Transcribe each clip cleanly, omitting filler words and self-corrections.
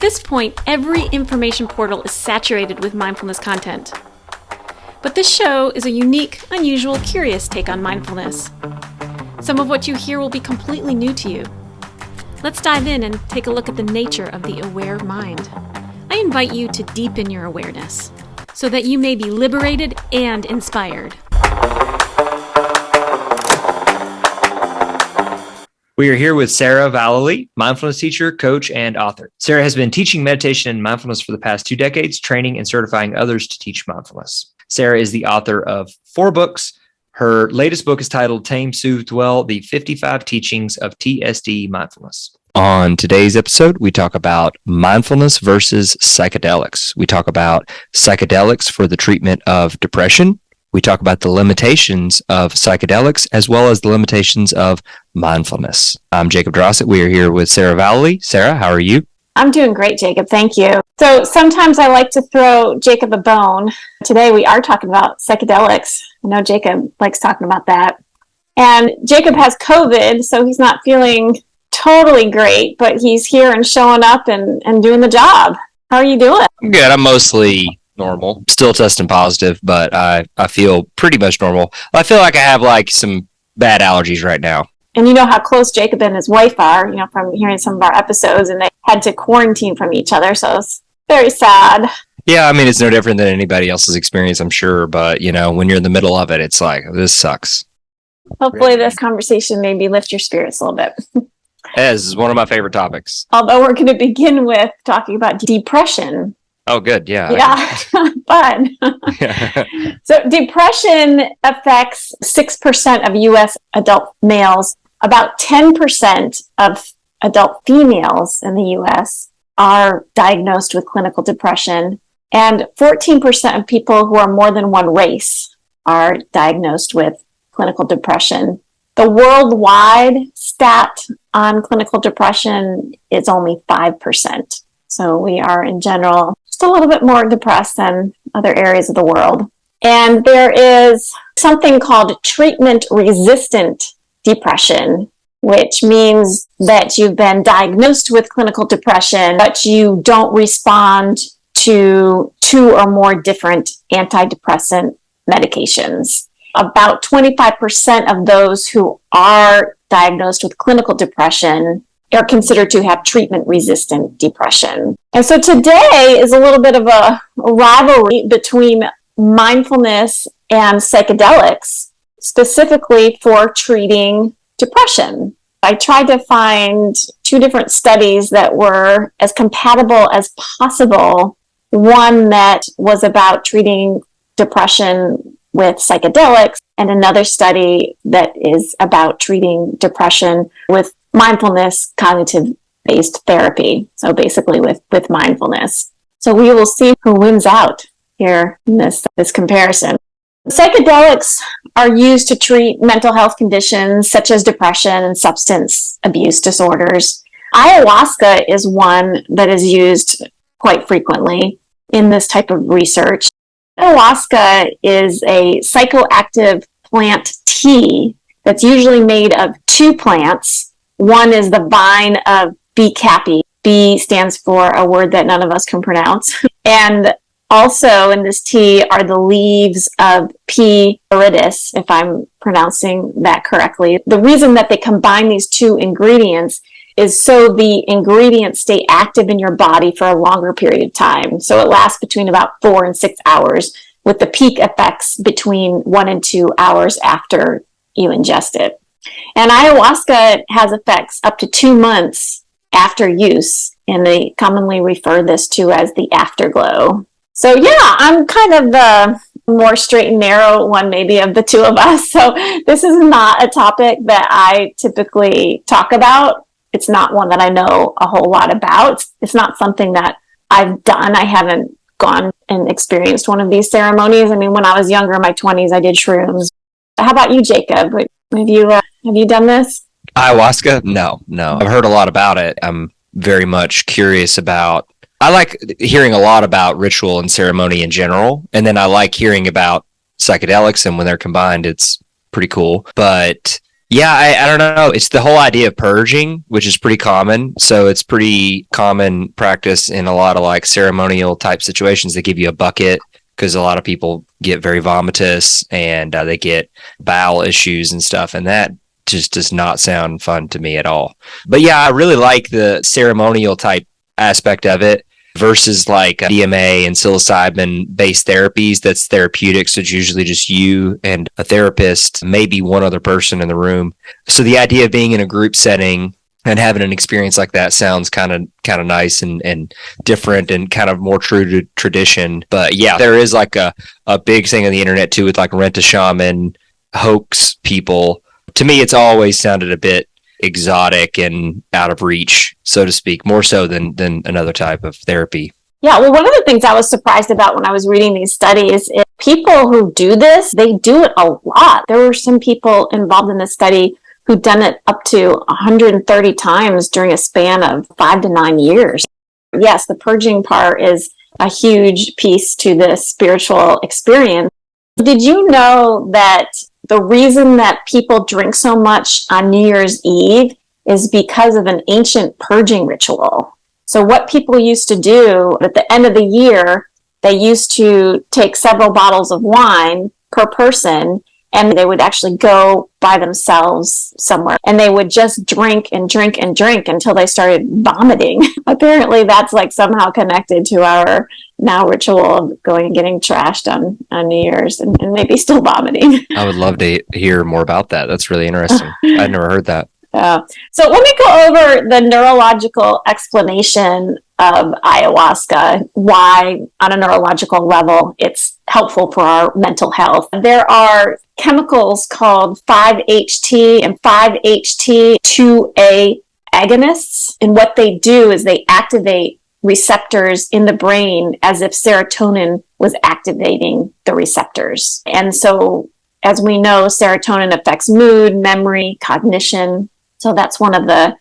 this point, every information portal is saturated with mindfulness content. But this show is a unique, unusual, curious take on mindfulness. Some of what you hear will be completely new to you. Let's dive in and take a look at the nature of the aware mind. I invite you to deepen your awareness so that you may be liberated and inspired. We are here with Sarah Vallely, mindfulness teacher, coach, and author. Sarah has been teaching meditation and mindfulness for the past 2 decades, training and certifying others to teach mindfulness. Sarah is the author of 4 books. Her latest book is titled Tame, Soothe, Dwell, the 55 Teachings of TSD Mindfulness. On today's episode, we talk about mindfulness versus psychedelics. We talk about psychedelics for the treatment of depression. We talk about the limitations of psychedelics as well as the limitations of mindfulness. I'm Jacob Drossett. We are here with Sarah Vallely. Sarah, how are you? I'm doing great, Jacob. Thank you. So sometimes I like to throw Jacob a bone. Today we are talking about psychedelics. I know Jacob likes talking about that. And Jacob has COVID, so he's not feeling totally great, but he's here and showing up and doing the job. How are you doing? I'm good. I'm mostly normal. Still testing positive, but I feel pretty much normal. I feel like I have some bad allergies right now. And you know how close Jacob and his wife are, from hearing some of our episodes, and they had to quarantine from each other, so it's very sad. Yeah, it's no different than anybody else's experience, I'm sure, but, when you're in the middle of it, it's like, this sucks. Hopefully this conversation maybe lift your spirits a little bit. This is one of my favorite topics. Although we're going to begin with talking about depression. Oh, good. Yeah. Yeah, fun. So depression affects 6% of U.S. adult males. About 10% of adult females in the U.S. are diagnosed with clinical depression, and 14% of people who are more than one race are diagnosed with clinical depression. The worldwide stat on clinical depression is only 5%. So we are, in general, just a little bit more depressed than other areas of the world. And there is something called treatment-resistant depression, which means that you've been diagnosed with clinical depression, but you don't respond to 2 or more different antidepressant medications. About 25% of those who are diagnosed with clinical depression are considered to have treatment-resistant depression. And so today is a little bit of a rivalry between mindfulness and psychedelics, specifically for treating depression. I tried to find 2 different studies that were as compatible as possible. One that was about treating depression with psychedelics, and another study that is about treating depression with mindfulness cognitive based therapy. So basically with mindfulness. So we will see who wins out here in this comparison. Psychedelics are used to treat mental health conditions such as depression and substance abuse disorders. Ayahuasca is one that is used quite frequently in this type of research. Ayahuasca is a psychoactive plant tea that's usually made of 2 plants. One is the vine of B. capi. B stands for a word that none of us can pronounce. And also in this tea are the leaves of P. viridis, if I'm pronouncing that correctly. The reason that they combine these 2 ingredients is so the ingredients stay active in your body for a longer period of time. So it lasts between about 4 and 6 hours, with the peak effects between 1 and 2 hours after you ingest it. And ayahuasca has effects up to 2 months after use, and they commonly refer this to as the afterglow. So yeah, I'm kind of the more straight and narrow one maybe of the 2 of us. So this is not a topic that I typically talk about. It's not one that I know a whole lot about. It's not something that I've done. I haven't gone and experienced one of these ceremonies. When I was younger, in my 20s, I did shrooms. How about you, Jacob? Have you done this? Ayahuasca? No. I've heard a lot about it. I'm very much curious about. I like hearing a lot about ritual and ceremony in general, and then I like hearing about psychedelics, and when they're combined, it's pretty cool. But Yeah, I don't know. It's the whole idea of purging, which is pretty common. So it's pretty common practice in a lot of like ceremonial type situations. They give you a bucket because a lot of people get very vomitous and they get bowel issues and stuff. And that just does not sound fun to me at all. But yeah, I really like the ceremonial type aspect of it versus like DMA and psilocybin based therapies. That's therapeutics. So it's usually just you and a therapist, maybe one other person in the room. So the idea of being in a group setting and having an experience like that sounds kind of nice and different and kind of more true to tradition. But yeah, there is like a big thing on the internet too with like rent a shaman hoax people. To me, it's always sounded a bit exotic and out of reach, so to speak, more so than another type of therapy. Yeah, well, one of the things I was surprised about when I was reading these studies is people who do this, they do it a lot. There were some people involved in this study who'd done it up to 130 times during a span of 5 to 9 years. Yes, the purging part is a huge piece to this spiritual experience. Did you know that the reason that people drink so much on New Year's Eve is because of an ancient purging ritual? So what people used to do at the end of the year, they used to take several bottles of wine per person, and they would actually go by themselves somewhere, and they would just drink and drink and drink until they started vomiting. Apparently that's like somehow connected to our now ritual of going and getting trashed on New Year's and maybe still vomiting. I would love to hear more about that. That's really interesting. I'd never heard that. So let me go over the neurological explanation of ayahuasca, why on a neurological level it's helpful for our mental health. There are chemicals called 5-HT and 5-HT2A agonists, and what they do is they activate receptors in the brain as if serotonin was activating the receptors. And so, as we know, serotonin affects mood, memory, cognition. So that's one of the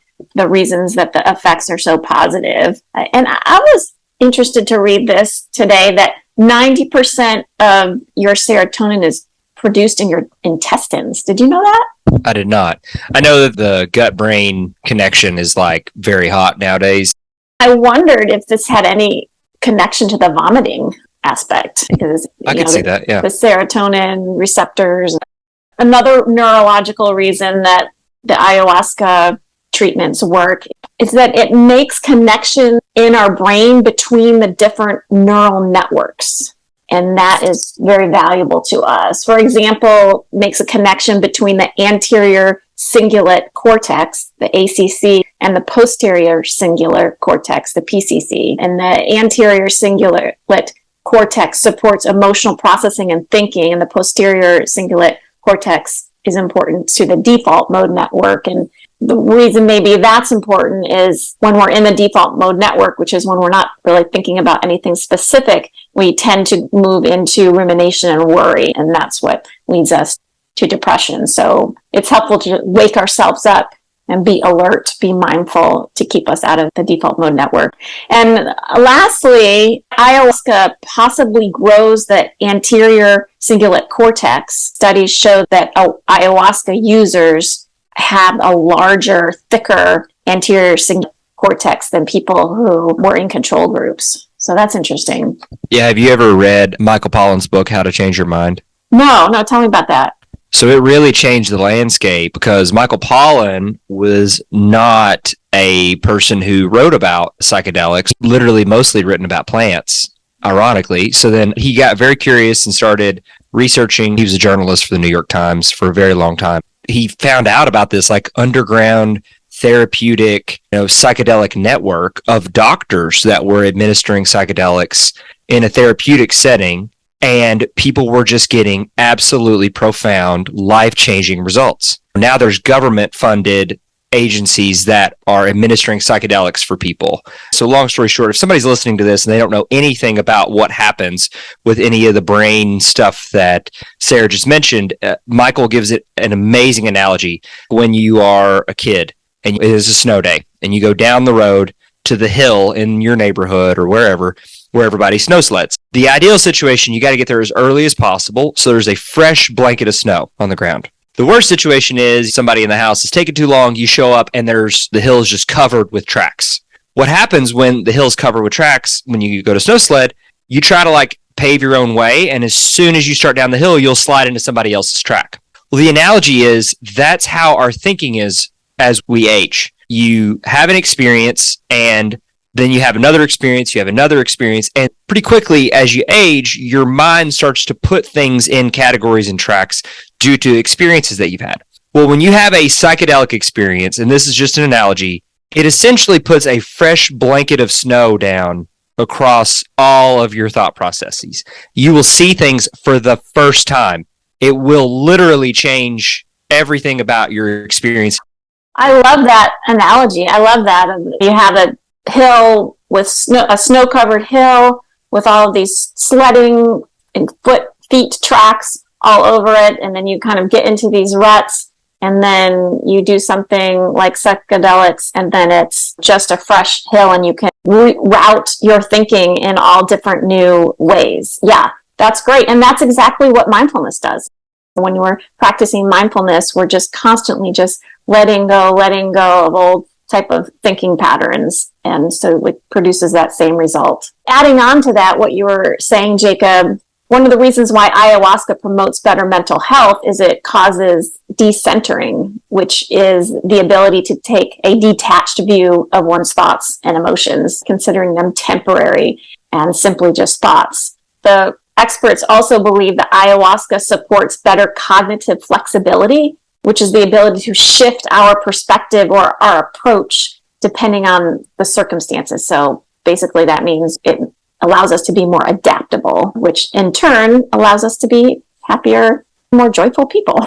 reasons that the effects are so positive. And I was interested to read this today that 90% of your serotonin is produced in your intestines. Did you know that? I did not. I know that the gut-brain connection is like very hot nowadays. I wondered if this had any connection to the vomiting aspect, because I could see that, yeah. The serotonin receptors. Another neurological reason that the ayahuasca treatments work is that it makes connection in our brain between the different neural networks. And that is very valuable to us. For example, makes a connection between the anterior cingulate cortex, the ACC, and the posterior cingulate cortex, the PCC. And the anterior cingulate cortex supports emotional processing and thinking, and the posterior cingulate cortex is important to the default mode network. And the reason maybe that's important is when we're in the default mode network, which is when we're not really thinking about anything specific, we tend to move into rumination and worry, and that's what leads us to depression. So it's helpful to wake ourselves up and be alert, be mindful to keep us out of the default mode network. And lastly, ayahuasca possibly grows the anterior cingulate cortex. Studies show that ayahuasca users have a larger, thicker anterior cingulate cortex than people who were in control groups. So that's interesting. Yeah, have you ever read Michael Pollan's book, How to Change Your Mind? No, tell me about that. So it really changed the landscape because Michael Pollan was not a person who wrote about psychedelics, literally mostly written about plants, ironically. So then he got very curious and started researching. He was a journalist for the New York Times for a very long time. He found out about this like underground therapeutic, psychedelic network of doctors that were administering psychedelics in a therapeutic setting. And people were just getting absolutely profound, life-changing results. Now there's government-funded agencies that are administering psychedelics for people. So long story short, if somebody's listening to this and they don't know anything about what happens with any of the brain stuff that Sarah just mentioned, Michael gives it an amazing analogy. When you are a kid and it is a snow day and you go down the road to the hill in your neighborhood or wherever, where everybody snow sleds. The ideal situation, you got to get there as early as possible so there's a fresh blanket of snow on the ground. The worst situation is somebody in the house is taking too long. You show up and the hill is just covered with tracks. What happens when the hill's covered with tracks, when you go to snow sled, you try to like pave your own way. And as soon as you start down the hill, you'll slide into somebody else's track. Well, the analogy is that's how our thinking is as we age. You have an experience and then you have another experience, you have another experience. And pretty quickly as you age, your mind starts to put things in categories and tracks due to experiences that you've had. Well, when you have a psychedelic experience, and this is just an analogy, it essentially puts a fresh blanket of snow down across all of your thought processes. You will see things for the first time. It will literally change everything about your experience. I love that analogy. I love that. You have a hill with a snow-covered hill with all of these sledding and feet tracks all over it, and then you kind of get into these ruts, and then you do something like psychedelics, and then it's just a fresh hill, and you can reroute your thinking in all different new ways. Yeah, that's great. And that's exactly what mindfulness does. When we're practicing mindfulness, we're just constantly just letting go of old type of thinking patterns. And so it produces that same result. Adding on to that, what you were saying, Jacob, one of the reasons why ayahuasca promotes better mental health is it causes decentering, which is the ability to take a detached view of one's thoughts and emotions, considering them temporary and simply just thoughts. The experts also believe that ayahuasca supports better cognitive flexibility, which is the ability to shift our perspective or our approach depending on the circumstances. So basically that means it allows us to be more adaptable, which in turn allows us to be happier, more joyful people.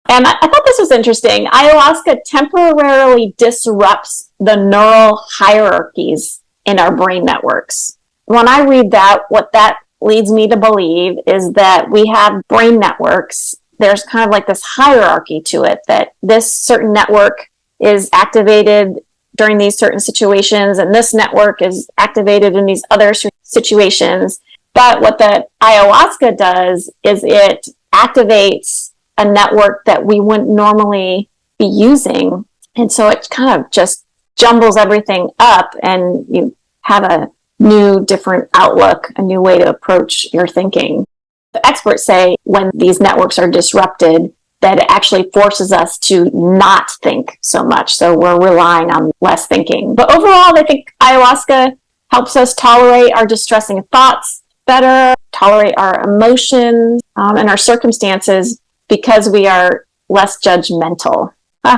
And I thought this was interesting. Ayahuasca temporarily disrupts the neural hierarchies in our brain networks. When I read that, what that leads me to believe is that we have brain networks. There's kind of like this hierarchy to it, that this certain network is activated during these certain situations, and this network is activated in these other situations. But what the ayahuasca does is it activates a network that we wouldn't normally be using. And so it kind of just jumbles everything up, and you have a new, different outlook, a new way to approach your thinking. The experts say when these networks are disrupted, that it actually forces us to not think so much. So we're relying on less thinking. But overall, I think ayahuasca helps us tolerate our distressing thoughts better, tolerate our emotions and our circumstances because we are less judgmental.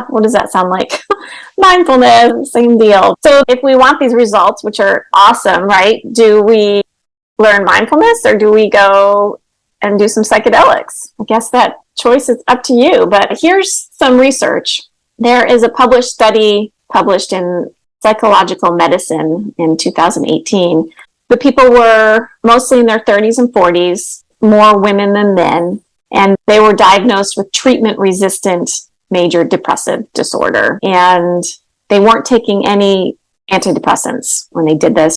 What does that sound like? Mindfulness, same deal. So if we want these results, which are awesome, right? Do we learn mindfulness or do we go and do some psychedelics? I guess that choice is up to you. But here's some research. There is a published study published in Psychological Medicine in 2018. The people were mostly in their 30s and 40s, more women than men, and they were diagnosed with treatment-resistant major depressive disorder. And they weren't taking any antidepressants when they did this.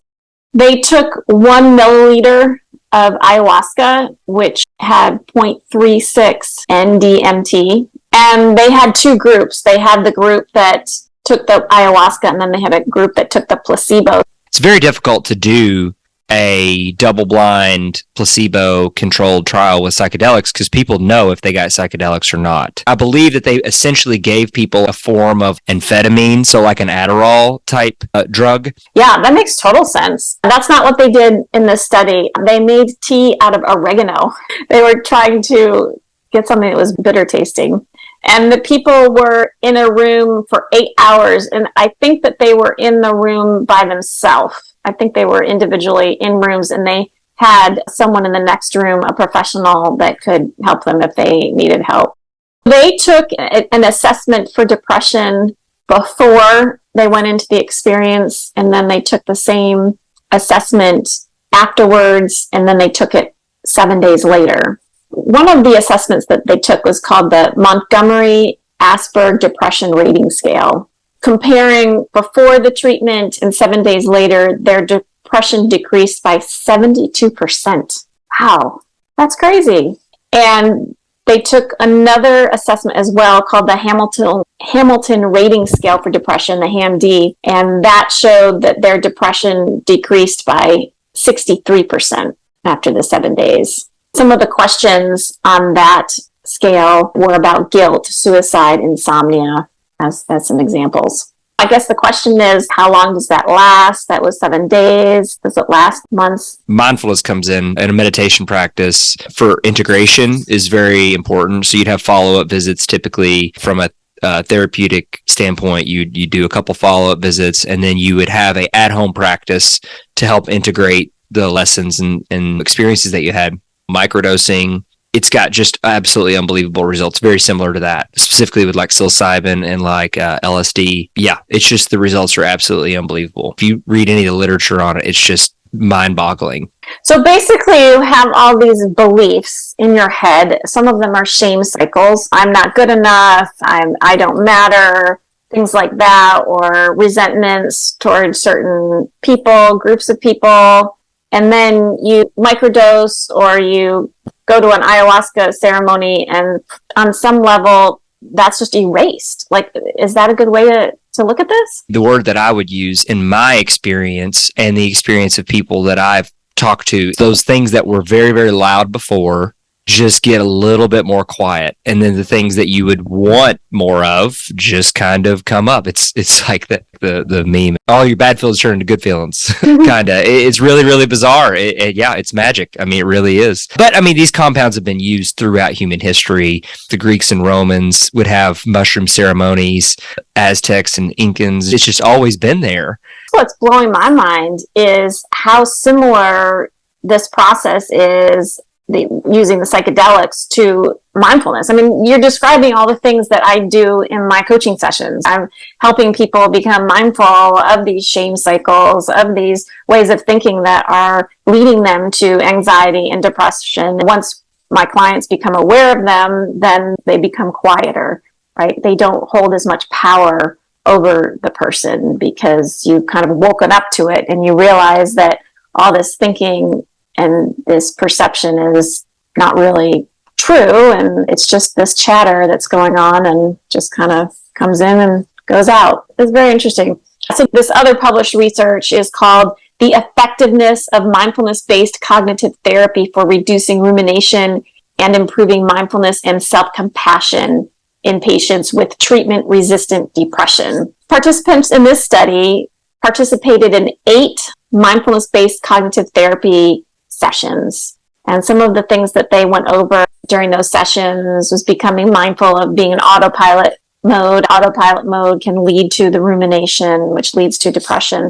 They took 1 milliliter of ayahuasca, which had 0.36 NDMT. And they had two groups. They had the group that took the ayahuasca, and then they had a group that took the placebo. It's very difficult to do a double-blind, placebo-controlled trial with psychedelics because people know if they got psychedelics or not. I believe that they essentially gave people a form of amphetamine, so like an Adderall type drug. Yeah, that makes total sense. That's not what they did in this study. They made tea out of oregano. They were trying to get something that was bitter tasting. And the people were in a room for 8 hours, and I think that they were in the room by themselves. I think they were individually in rooms, and they had someone in the next room, a professional that could help them if they needed help. They took an assessment for depression before they went into the experience, and then they took the same assessment afterwards, and then they took it 7 days later. One of the assessments that they took was called the Montgomery-Åsberg Depression Rating Scale. Comparing before the treatment and 7 days later, their depression decreased by 72%. Wow, that's crazy. And They took another assessment as well called the Hamilton Rating Scale for Depression, the HAM-D, and that showed that their depression decreased by 63% after the 7 days. Some of the questions on that scale were about guilt, suicide, insomnia, as some examples. I guess the question is, how long does that last? That was 7 days. Does it last months? Mindfulness comes in a meditation practice for integration is very important. So you'd have follow-up visits typically from a therapeutic standpoint. You do a couple follow-up visits, and then you would have a at-home practice to help integrate the lessons and experiences that you had. Microdosing, it's got just absolutely unbelievable results, very similar to that, specifically with like psilocybin and like LSD. Yeah, it's just the results are absolutely unbelievable. If you read any of the literature on it, it's just mind-boggling. So basically you have all these beliefs in your head. Some of them are shame cycles. I'm not good enough. I don't matter. Things like that, or resentments towards certain people, groups of people. And then you microdose or you go to an ayahuasca ceremony, and on some level, that's just erased. Like, is that a good way to look at this? The word that I would use in my experience and the experience of people that I've talked to, those things that were very, very loud before just get a little bit more quiet. And then the things that you would want more of just kind of come up. It's like the meme. All your bad feelings turn into good feelings. Kind of. It's really, really bizarre. It's magic. I mean, it really is. But I mean, these compounds have been used throughout human history. The Greeks and Romans would have mushroom ceremonies, Aztecs and Incans. It's just always been there. What's blowing my mind is how similar this process is using the psychedelics to mindfulness. I mean, you're describing all the things that I do in my coaching sessions. I'm helping people become mindful of these shame cycles, of these ways of thinking that are leading them to anxiety and depression. Once my clients become aware of them, then they become quieter, right? They don't hold as much power over the person because you've kind of woken up to it and you realize that all this thinking and this perception is not really true, and it's just this chatter that's going on and just kind of comes in and goes out. It's very interesting. So this other published research is called The Effectiveness of Mindfulness-Based Cognitive Therapy for Reducing Rumination and Improving Mindfulness and Self-Compassion in Patients with Treatment-Resistant Depression. Participants in this study participated in 8 mindfulness-based cognitive therapy sessions. And some of the things that they went over during those sessions was becoming mindful of being in autopilot mode. Autopilot mode can lead to the rumination, which leads to depression.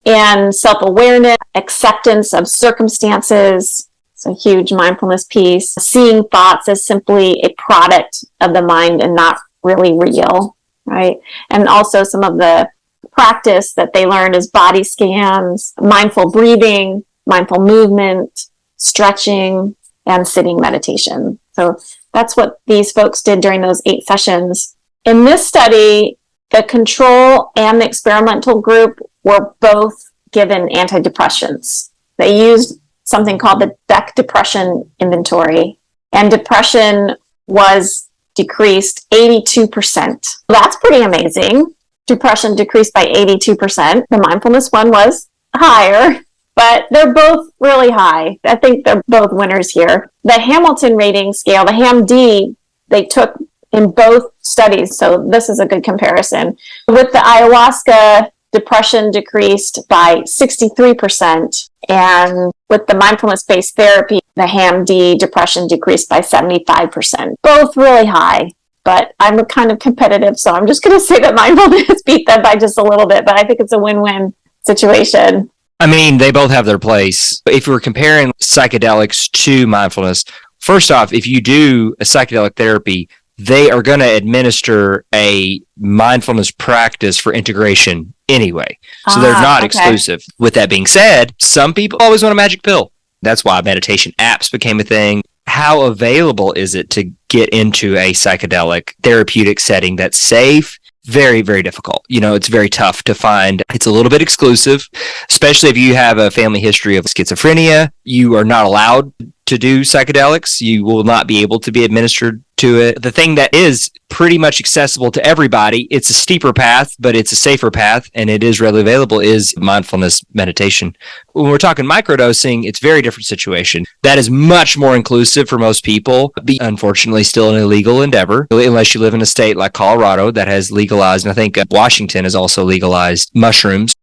And self-awareness, acceptance of circumstances. It's a huge mindfulness piece. Seeing thoughts as simply a product of the mind and not really real, right? And also some of the practice that they learned is body scans, mindful breathing, mindful movement, stretching, and sitting meditation. So that's what these folks did during those 8 sessions. In this study, the control and the experimental group were both given antidepressants. They used something called the Beck Depression Inventory, and depression was decreased 82%. That's pretty amazing. Depression decreased by 82%. The mindfulness one was higher, but they're both really high. I think they're both winners here. The Hamilton rating scale, the HAM-D, they took in both studies, so this is a good comparison. With the ayahuasca, depression decreased by 63%, and with the mindfulness-based therapy, the HAM-D, depression decreased by 75%. Both really high, but I'm kind of competitive, so I'm just going to say that mindfulness beat them by just a little bit, but I think it's a win-win situation. I mean, they both have their place. If we're comparing psychedelics to mindfulness, first off, if you do a psychedelic therapy, they are going to administer a mindfulness practice for integration anyway. So they're not exclusive. With that being said, some people always want a magic pill. That's why meditation apps became a thing. How available is it to get into a psychedelic therapeutic setting that's safe? Very, very difficult. You know, it's very tough to find. It's a little bit exclusive, especially if you have a family history of schizophrenia. You are not allowed to do psychedelics. You will not be able to be administered to it. The thing that is pretty much accessible to everybody, it's a steeper path, but it's a safer path, and it is readily available, is mindfulness meditation. When we're talking microdosing, it's a very different situation. That is much more inclusive for most people, but unfortunately still an illegal endeavor, unless you live in a state like Colorado that has legalized, and I think Washington has also legalized mushrooms.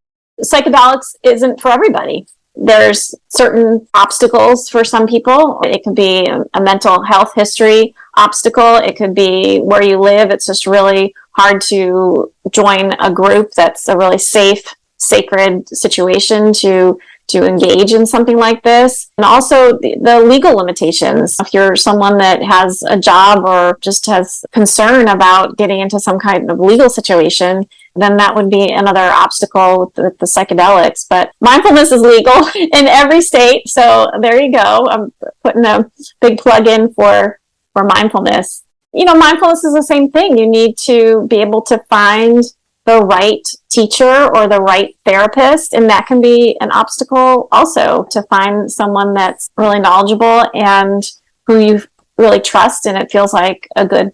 Psychedelics isn't for everybody. There's certain obstacles for some people. It could be a mental health history obstacle. It could be where you live. It's just really hard to join a group that's a really safe, sacred situation to engage in something like this. And also the legal limitations. If you're someone that has a job or just has concern about getting into some kind of legal situation, then that would be another obstacle with the psychedelics. But mindfulness is legal in every state. So there you go. I'm putting a big plug in for mindfulness. Mindfulness is the same thing. You need to be able to find the right teacher or the right therapist, and that can be an obstacle also, to find someone that's really knowledgeable and who you really trust, and it feels like a good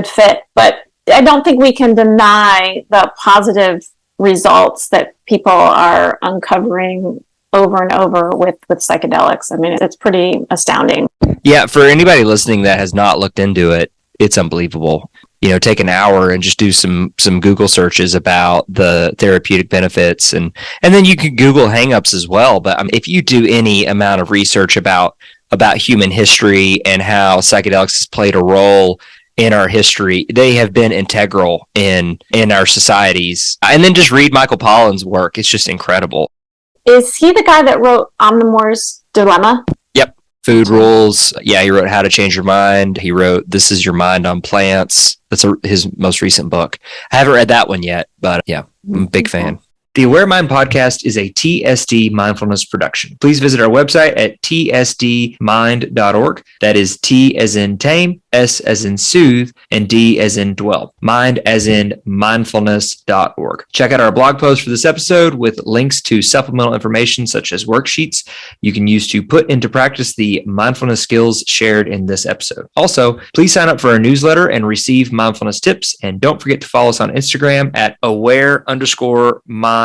fit. But I don't think we can deny the positive results that people are uncovering over and over with psychedelics. I mean, it's pretty astounding. Yeah, for anybody listening that has not looked into it, it's unbelievable. Take an hour and just do some Google searches about the therapeutic benefits, and then you can Google hangups as well. But if you do any amount of research about human history and how psychedelics has played a role in our history, they have been integral in our societies. And then just read Michael Pollan's work; it's just incredible. Is he the guy that wrote Omnivore's Dilemma? Yep. Food Rules. Yeah, he wrote How to Change Your Mind. He wrote This Is Your Mind on Plants. That's his most recent book. I haven't read that one yet, but yeah, I'm a big fan. The Aware Mind podcast is a TSD mindfulness production. Please visit our website at tsdmind.org. That is T as in tame, S as in soothe, and D as in dwell. Mind as in mindfulness.org. Check out our blog post for this episode with links to supplemental information such as worksheets you can use to put into practice the mindfulness skills shared in this episode. Also, please sign up for our newsletter and receive mindfulness tips. And don't forget to follow us on Instagram at aware_mind_podcast.